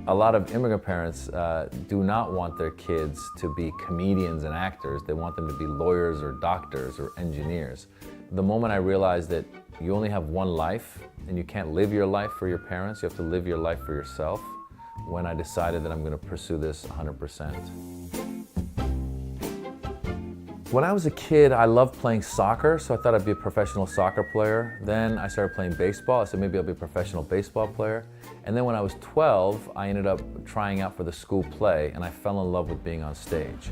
A lot of immigrant parents do not want their kids to be comedians and actors. They want them to be lawyers or doctors or engineers. The moment I realized that you only have one life and you can't live your life for your parents, you have to live your life for yourself, when I decided that I'm going to pursue this 100%. When I was a kid, I loved playing soccer, so I thought I'd be a professional soccer player. Then I started playing baseball. I said maybe I'll be a professional baseball player. And then when I was 12, I ended up trying out for the school play, and I fell in love with being on stage.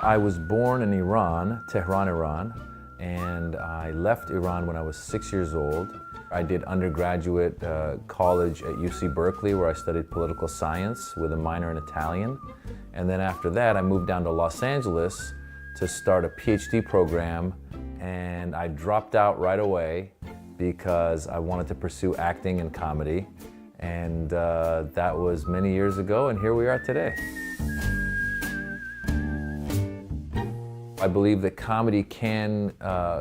I was born in Iran, Tehran, Iran, and I left Iran when I was 6 years old. I did undergraduate college at UC Berkeley, where I studied political science with a minor in Italian. And then after that, I moved down to Los Angeles to start a PhD program, and I dropped out right away because I wanted to pursue acting and comedy. And that was many years ago, and here we are today. I believe that comedy can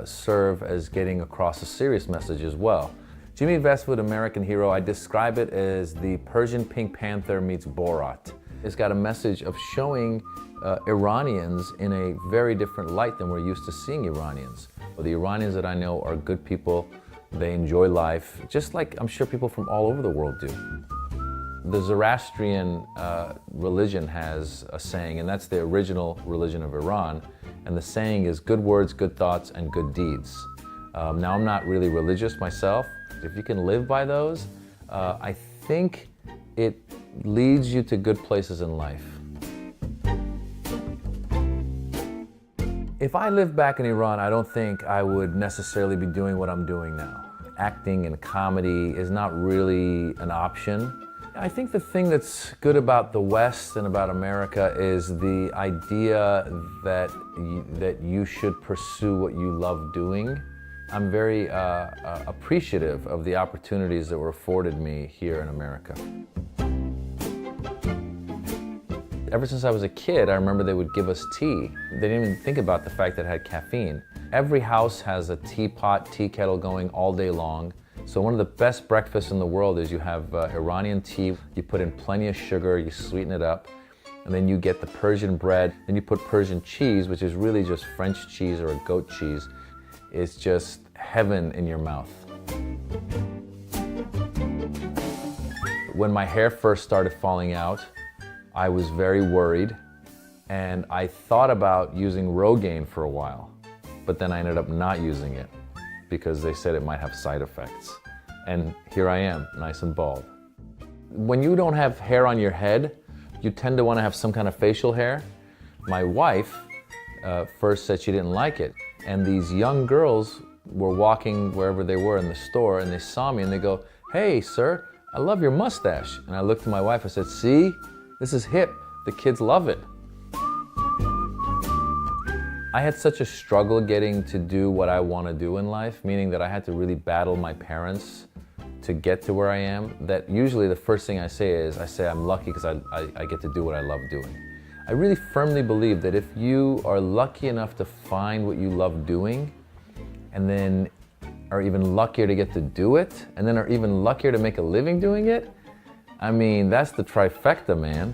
serve as getting across a serious message as well. Jimmy Westwood, American Hero, I describe it as the Persian Pink Panther meets Borat. It's got a message of showing Iranians in a very different light than we're used to seeing Iranians. The Iranians that I know are good people. They enjoy life, just like I'm sure people from all over the world do. The Zoroastrian religion has a saying, and that's the original religion of Iran, and the saying is good words, good thoughts, and good deeds. Now, I'm not really religious myself. If you can live by those, I think it leads you to good places in life. If I lived back in Iran, I don't think I would necessarily be doing what I'm doing now. Acting and comedy is not really an option. I think the thing that's good about the West and about America is the idea that you should pursue what you love doing. I'm very appreciative of the opportunities that were afforded me here in America. Ever since I was a kid, I remember they would give us tea. They didn't even think about the fact that it had caffeine. Every house has a teapot, tea kettle going all day long. So one of the best breakfasts in the world is you have Iranian tea, you put in plenty of sugar, you sweeten it up, and then you get the Persian bread, then you put Persian cheese, which is really just French cheese or a goat cheese. It's just heaven in your mouth. When my hair first started falling out, I was very worried, and I thought about using Rogaine for a while, but then I ended up not using it because they said it might have side effects. And here I am, nice and bald. When you don't have hair on your head, you tend to want to have some kind of facial hair. My wife first said she didn't like it, and these young girls were walking wherever they were in the store, and they saw me and they go, "Hey, sir, I love your mustache." And I looked at my wife, I said, "See? This is hip. The kids love it." I had such a struggle getting to do what I want to do in life, meaning that I had to really battle my parents to get to where I am, that usually the first thing I say I'm lucky because I get to do what I love doing. I really firmly believe that if you are lucky enough to find what you love doing, and then are even luckier to get to do it, and then are even luckier to make a living doing it, I mean, that's the trifecta, man.